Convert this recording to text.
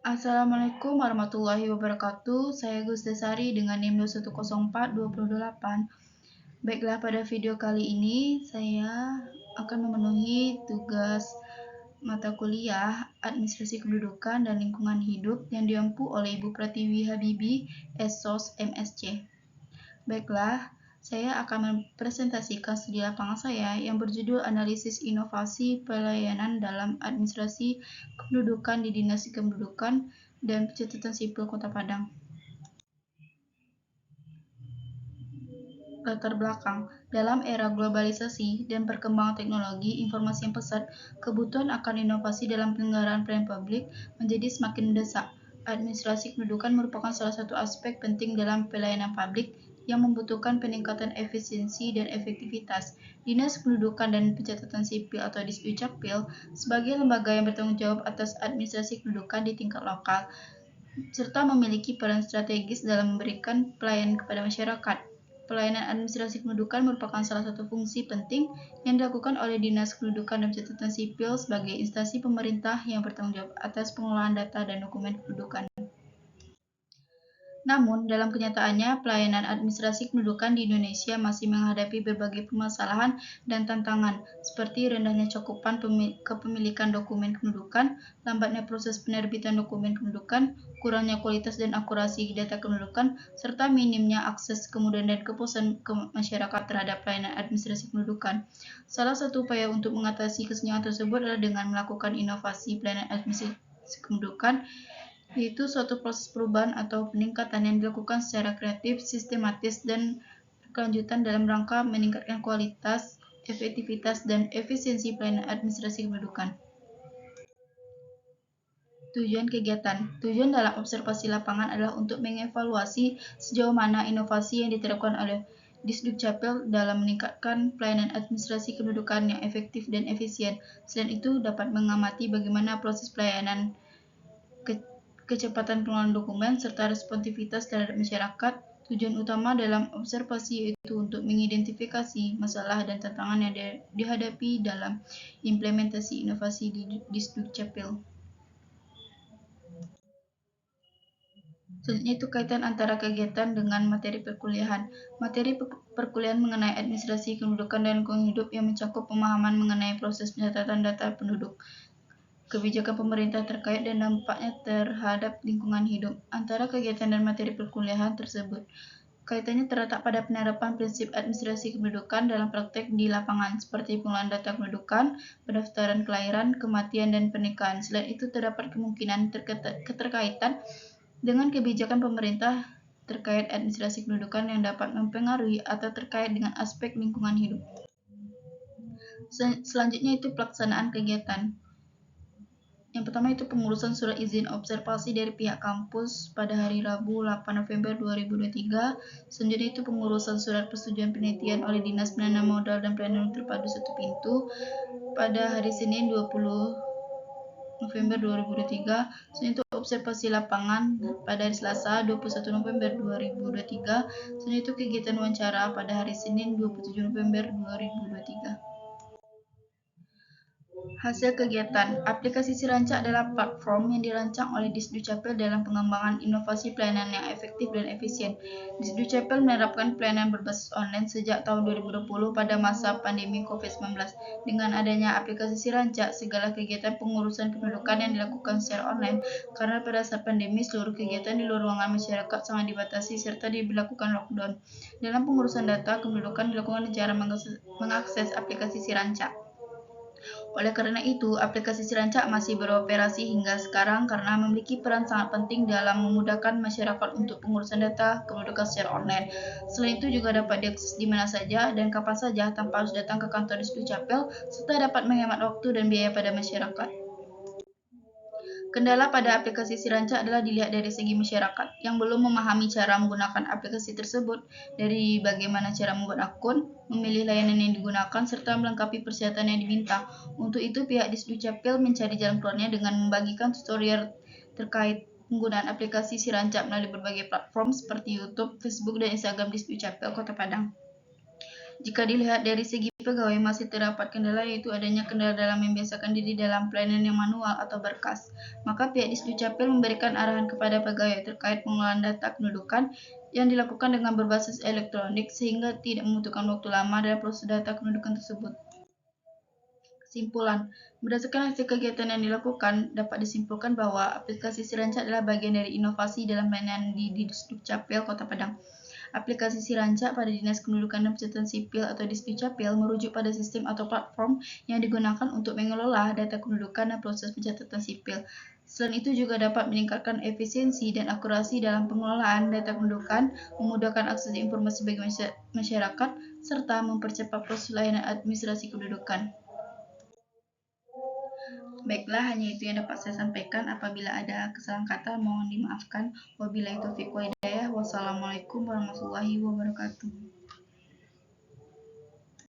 Assalamualaikum warahmatullahi wabarakatuh. Saya Gus Desari dengan NIM 210428. Baiklah, pada video kali ini saya akan memenuhi tugas mata kuliah Administrasi Kependudukan dan Lingkungan Hidup yang diampu oleh Ibu Pratiwi Habibi, SSOS MSc. Baiklah, saya akan mempresentasikan studi lapangan saya yang berjudul Analisis Inovasi Pelayanan dalam Administrasi Kependudukan di Dinas Kependudukan dan Pencatatan Sipil Kota Padang. Latar belakang. Dalam era globalisasi dan perkembangan teknologi informasi yang pesat, kebutuhan akan inovasi dalam penyelenggaraan pelayanan publik menjadi semakin mendesak. Administrasi kependudukan merupakan salah satu aspek penting dalam pelayanan publik yang membutuhkan peningkatan efisiensi dan efektivitas. Dinas Kependudukan dan Pencatatan Sipil atau Disdukcapil sebagai lembaga yang bertanggung jawab atas administrasi kependudukan di tingkat lokal, serta memiliki peran strategis dalam memberikan pelayanan kepada masyarakat. Pelayanan administrasi kependudukan merupakan salah satu fungsi penting yang dilakukan oleh Dinas Kependudukan dan Pencatatan Sipil sebagai instansi pemerintah yang bertanggung jawab atas pengelolaan data dan dokumen kependudukan. Namun, dalam kenyataannya, pelayanan administrasi kependudukan di Indonesia masih menghadapi berbagai permasalahan dan tantangan, seperti rendahnya cakupan kepemilikan dokumen kependudukan, lambatnya proses penerbitan dokumen kependudukan, kurangnya kualitas dan akurasi data kependudukan, serta minimnya akses, kemudahan dan kepuasan masyarakat terhadap pelayanan administrasi kependudukan. Salah satu upaya untuk mengatasi kesenjangan tersebut adalah dengan melakukan inovasi pelayanan administrasi kependudukan, yaitu suatu proses perubahan atau peningkatan yang dilakukan secara kreatif, sistematis, dan berkelanjutan dalam rangka meningkatkan kualitas, efektivitas, dan efisiensi pelayanan administrasi kependudukan. Tujuan kegiatan. Tujuan dalam observasi lapangan adalah untuk mengevaluasi sejauh mana inovasi yang diterapkan oleh Disdukcapil dalam meningkatkan pelayanan administrasi kependudukan yang efektif dan efisien. Selain itu, dapat mengamati bagaimana proses pelayanan, kecepatan pengelolaan dokumen, serta responsivitas terhadap masyarakat. Tujuan utama dalam observasi yaitu untuk mengidentifikasi masalah dan tantangan yang dihadapi dalam implementasi inovasi di Disdukcapil. Selanjutnya itu kaitan antara kegiatan dengan materi perkuliahan. Materi perkuliahan mengenai administrasi kependudukan dan lingkungan hidup yang mencakup pemahaman mengenai proses pencatatan data penduduk, kebijakan pemerintah terkait dan dampaknya terhadap lingkungan hidup. Antara kegiatan dan materi perkuliahan tersebut, kaitannya terletak pada penerapan prinsip administrasi kependudukan dalam praktek di lapangan, seperti pengelolaan data kependudukan, pendaftaran kelahiran, kematian, dan pernikahan. Selain itu, terdapat kemungkinan keterkaitan dengan kebijakan pemerintah terkait administrasi kependudukan yang dapat mempengaruhi atau terkait dengan aspek lingkungan hidup. Selanjutnya itu pelaksanaan kegiatan. Yang pertama itu pengurusan surat izin observasi dari pihak kampus pada hari Rabu 8 November 2023. Selanjutnya itu pengurusan surat persetujuan penelitian oleh Dinas Penanaman Modal dan Pelayanan Terpadu Satu Pintu pada hari Senin 20 November 2023. Selanjutnya itu observasi lapangan pada hari Selasa 21 November 2023. Selanjutnya itu kegiatan wawancara pada hari Senin 27 November 2023. Hasil kegiatan. Aplikasi Sirancak adalah platform yang dirancang oleh Disdukcapil dalam pengembangan inovasi pelayanan yang efektif dan efisien. Disdukcapil menerapkan pelayanan berbasis online sejak tahun 2020 pada masa pandemi COVID-19. Dengan adanya aplikasi Sirancak, segala kegiatan pengurusan kependudukan yang dilakukan secara online, karena pada saat pandemi seluruh kegiatan di luar ruangan masyarakat sangat dibatasi serta diberlakukan lockdown. Dalam pengurusan data kependudukan dilakukan dengan cara mengakses aplikasi Sirancak. Oleh karena itu, aplikasi Sirancak masih beroperasi hingga sekarang karena memiliki peran sangat penting dalam memudahkan masyarakat untuk pengurusan data kependudukan secara online. Selain itu juga dapat diakses di mana saja dan kapan saja tanpa harus datang ke kantor Disdukcapil, serta dapat menghemat waktu dan biaya pada masyarakat. Kendala pada aplikasi Sirancak adalah dilihat dari segi masyarakat yang belum memahami cara menggunakan aplikasi tersebut, dari bagaimana cara membuat akun, memilih layanan yang digunakan, serta melengkapi persyaratan yang diminta. Untuk itu, pihak Disdukcapil mencari jalan keluarnya dengan membagikan tutorial terkait penggunaan aplikasi Sirancak melalui berbagai platform seperti YouTube, Facebook, dan Instagram Disdukcapil Kota Padang. Jika dilihat dari segi pegawai masih terdapat kendala, yaitu adanya kendala dalam membiasakan diri dalam pelayanan yang manual atau berkas. Maka pihak Disdukcapil memberikan arahan kepada pegawai terkait pengelolaan data kependudukan yang dilakukan dengan berbasis elektronik sehingga tidak membutuhkan waktu lama dalam proses data kependudukan tersebut. Kesimpulan, berdasarkan hasil kegiatan yang dilakukan, dapat disimpulkan bahwa aplikasi Siranca adalah bagian dari inovasi dalam pelayanan di Disdukcapil Kota Padang. Aplikasi Siranca pada Dinas Kependudukan dan Pencatatan Sipil atau Disdukcapil merujuk pada sistem atau platform yang digunakan untuk mengelola data kependudukan dan proses pencatatan sipil. Selain itu juga dapat meningkatkan efisiensi dan akurasi dalam pengelolaan data kependudukan, memudahkan akses informasi bagi masyarakat, serta mempercepat proses layanan administrasi kependudukan. Baiklah, hanya itu yang dapat saya sampaikan. Apabila ada kesalahan kata, mohon dimaafkan. Wabillahi taufiq wal hidayah. Wassalamualaikum warahmatullahi wabarakatuh.